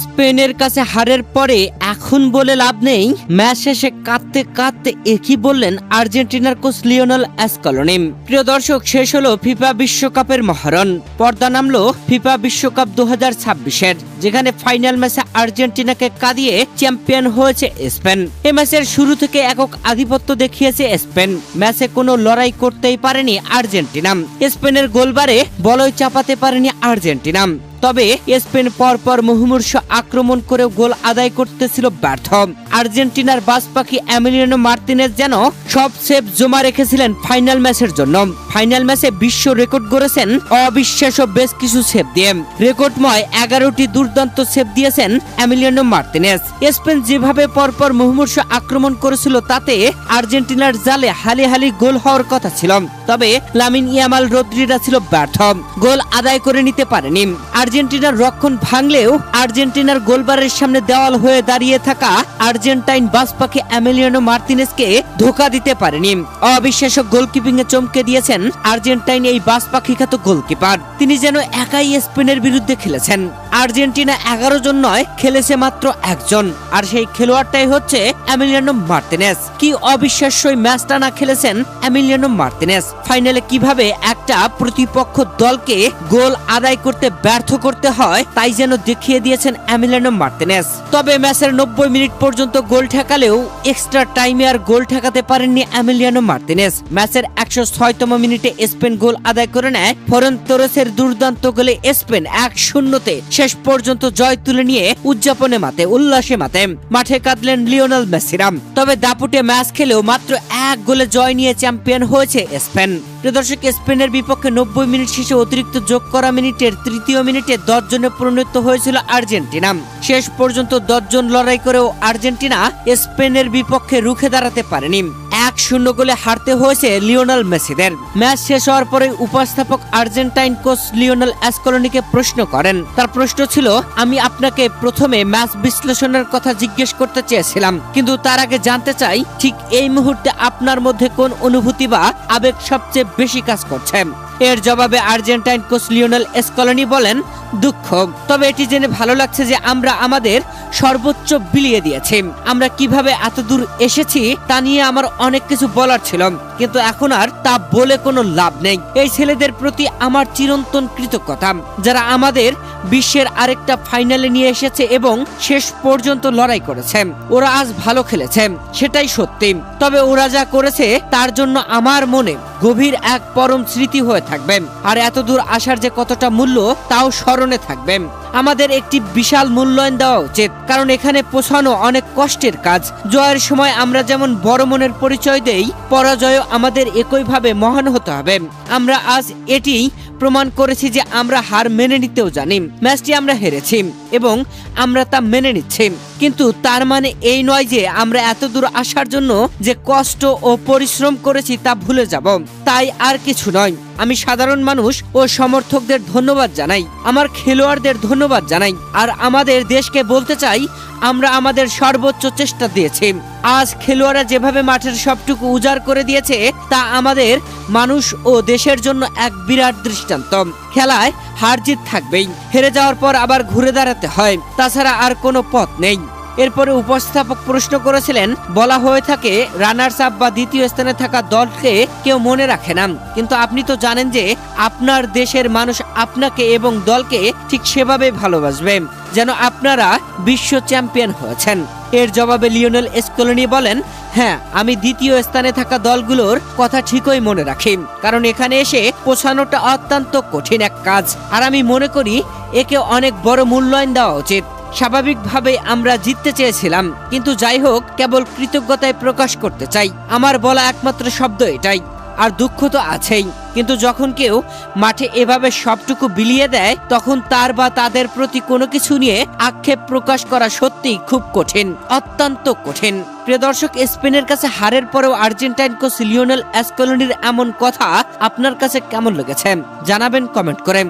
স্পেনের কাছে হারের পরে এখন বলে লাভ নেই, ম্যাচ শেষে কাঁদতে কাঁদতে একই বললেন আর্জেন্টিনার কোচ লিওনেল স্কলোনি। প্রিয় দর্শক, শেষ হলো ফিফা বিশ্বকাপের মহারণ। পর্দা নামলো ফিফা বিশ্বকাপ 2026-এর, যেখানে ফাইনাল ম্যাচে আর্জেন্টিনাকে কাঁদিয়ে চ্যাম্পিয়ন হয়েছে স্পেন। এই ম্যাচের শুরু থেকে একক আধিপত্য দেখিয়েছে স্পেন। ম্যাচে কোনো লড়াই করতেই পারেনি আর্জেন্টিনা। স্পেনের গোলবারে বলয় চাপাতে পারেনি আর্জেন্টিনা। তবে স্পেন পরপর মুহুর্মুহু আক্রমণ করে গোল আদায় করতেছিল ব্যর্থ। আর্জেন্টিনার বাজপাখি এমিলিয়ানো মার্তিনেজ যেন সব সেভ জমা রেখেছিলেন ফাইনাল ম্যাচের জন্য। ফাইনাল ম্যাচে বিশ্ব রেকর্ড গড়েছেন অবিশ্বাস্য বেশ কিছু সেভ দিয়ে। রেকর্ডময় 11টি দুর্দান্ত সেভ দিয়েছেন এমিলিয়ানো মার্তিনেজ। স্পেন যেভাবে পরপর মুহুর্মুহু আক্রমণ করেছিল তাতে আর্জেন্টিনার জালে হালি হালি গোল হওয়ার কথা ছিল। তবে লামিন ইয়ামাল রদ্রিগেজ ছিল ব্যর্থ, গোল আদায় করে নিতে পারেনি। আর্জেন্টিনার রক্ষণ ভাঙলেও আর্জেন্টিনার গোলবারের সামনে দেওয়াল হয়ে দাঁড়িয়ে থাকা আর্জেন্টাইন বাজপাখি এমিলিয়ানো মার্তিনেজকে ধোঁকা দিতে পারেনি। অবিশ্বাস্য গোলকিপিং এ চমকে দিয়েছেন আর্জেন্টাইন এই বাজপাখি খ্যাত গোলকিপার। তিনি যেন একাই স্পেনের বিরুদ্ধে খেলেছেন। আর্জেন্টিনা 11 জন নয়, খেলেছে মাত্র একজন, আর সেই খেলোয়াড়টাই হচ্ছে এমিলিয়ানো মার্তিনেজ। কি অবিশ্বাস্য ম্যাচ টানা খেলেছেন এমিলিয়ানো মার্তিনেজ। ফাইনালে কিভাবে একটা প্রতিপক্ষ দলকে গোল আদায় করতে ব্যর্থ করতে হয় তাই যেন দেখিয়ে দিয়েছেন এমিলিয়ানো মার্তিনেজ। তবে ম্যাচের 90 মিনিট পর্যন্ত গোল ঠেকালেও এক্সট্রা টাইমে আর গোল ঠেকাতে পারেননি এমিলিয়ানো মার্তিনেজ। ম্যাচের 106তম মিনিটে স্পেন গোল আদায় করে নেয়। ফেরান তোরেসের দুর্দান্ত গোলে স্পেন 1-0-তে শেষ পর্যন্ত জয় তুলে নিয়ে উদযাপনে মাতে, উল্লাসে মাতে। মাঠে কাঁদলেন লিওনেল মেসিরা। তবে দাপুটে ম্যাচ খেলেও মাত্র 1 গোলে জয় নিয়ে চ্যাম্পিয়ন হয়েছে স্পেন। দর্শক, স্পেনের বিপক্ষে 90 মিনিট শেষে অতিরিক্ত যোগ করা মিনিটের 3য় মিনিটে 10 জনে পরিণত হয়েছিল আর্জেন্টিনা। শেষ পর্যন্ত 10 জন লড়াই করেও আর্জেন্টিনা স্পেনের বিপক্ষে রুখে দাঁড়াতে পারেনি। 1-0 গোলে হারতে হয়েছে লিওনেল মেসিদের। ম্যাচ শেষ হওয়ার পরে উপস্থাপক আর্জেন্টাইন কোচ লিওনেল স্কলোনিকে প্রশ্ন করেন। তার প্রশ্ন ছিল, আমি আপনাকে প্রথমে ম্যাচ বিশ্লেষণের কথা জিজ্ঞেস করতে চেয়েছিলাম, কিন্তু তার আগে জানতে চাই ঠিক এই মুহূর্তে আপনার মধ্যে কোন অনুভূতি বা আবেগ সবচেয়ে বেশি কাজ করছে। এর জবাবে আর্জেন্টাইন কোচ লিওনেল স্কলোনি বলেন, দুঃখ। তবে এটি জেনে ভালো লাগছে যে আমরা আমাদের সর্বোচ্চ বিলিয়ে দিয়েছি। আমরা কিভাবে এত দূর এসেছি তা নিয়ে আমার অনেক কিছু বলার ছিল, কিন্তু এখন আর তা বলে কোনো লাভ নেই। এই ছেলেদের প্রতি আমার চিরন্তন কৃতজ্ঞতা, যারা আমাদের বিশ্বের আরেকটা ফাইনালে নিয়ে এসেছে এবং শেষ পর্যন্ত লড়াই করেছে। ওরা আজ ভালো খেলেছে, সেটাই সত্যি। তবে ওরা যা করেছে তার জন্য আমার মনে গভীর এক পরম স্মৃতি হয়ে থাকবে। আর এত দূর আসার যে কতটা মূল্য তাও স্মরণে থাকবে। আমাদের একটি বিশাল মূল্যায়ন দেওয়া উচিত, কারণ এখানে পৌঁছানো অনেক কষ্টের কাজ। জয়ের সময় আমরা যেমন বড় মনের পরিচয় দেই, পরাজয়ও আমাদের একইভাবে মহান হতে হবে। আমরা আজ এটি প্রমাণ করেছি যে আমরা হার মেনে নিতেও জানি। ম্যাচটি আমরা হেরেছি এবং আমরা তা মেনে নিচ্ছি, কিন্তু তার মানে এই নয় যে আমরা এত দূর আসার জন্য যে কষ্ট ও পরিশ্রম করেছি তা ভুলে যাব। তাই আর কিছু নয়, আমি সাধারণ মানুষ ও সমর্থকদের ধন্যবাদ জানাই, আমার খেলোয়াড়দের ধন্যবাদ জানাই, আর আমাদের দেশকে বলতে চাই আমরা আমাদের সর্বোচ্চ চেষ্টা দিয়েছি। আজ খেলোয়াড়রা যেভাবে মাঠের সবটুকু উজাড় করে দিয়েছে তা আমাদের মানুষ ও দেশের জন্য এক বিরাট দৃষ্টান্ত। খেলায় হার জিত থাকবেই, হেরে যাওয়ার পর আবার ঘুরে দাঁড়াতে হয়, তাছাড়া আর কোনো পথ নেই। এরপরে উপস্থাপক প্রশ্ন করেছিলেন, বলা হয়ে থাকে রানার্স আপ বা দ্বিতীয় স্থানে থাকা দলকে কেউ মনে রাখে না, কিন্তু আপনি তো জানেন যে আপনার দেশের মানুষ আপনাকে এবং দলকে ঠিক সেভাবে ভালোবাসবে যেন আপনারা বিশ্ব চ্যাম্পিয়ন হয়েছেন। এর জবাবে লিওনেল স্কলোনি বলেন, হ্যাঁ, আমি দ্বিতীয় স্থানে থাকা দলগুলোর কথা ঠিকই মনে রাখি, কারণ এখানে এসে পৌঁছানোটা অত্যন্ত কঠিন এক কাজ, আর আমি মনে করি একে অনেক বড় মূল্যায়ন দেওয়া উচিত। স্বাভাবিকভাবে আমরা জিততে চেয়েছিলাম, কিন্তু যাই হোক, কেবল কৃতজ্ঞতায় প্রকাশ করতে চাই। আমার বলা একমাত্র শব্দ এটাই। আর দুঃখ তো আছেই, কিন্তু যখন কেউ মাঠে এভাবে সবটুকু বিলিয়ে দেয় তখন তার বা তাদের প্রতি কোনো কিছু নিয়ে আক্ষেপ প্রকাশ করা সত্যি খুব কঠিন, অত্যন্ত কঠিন। প্রিয় দর্শক, স্পেনের কাছে হারের পরেও আর্জেন্টাইন কোচ লিওনেল স্কলোনির এমন কথা আপনার কাছে কেমন লেগেছে জানাবেন কমেন্ট করে।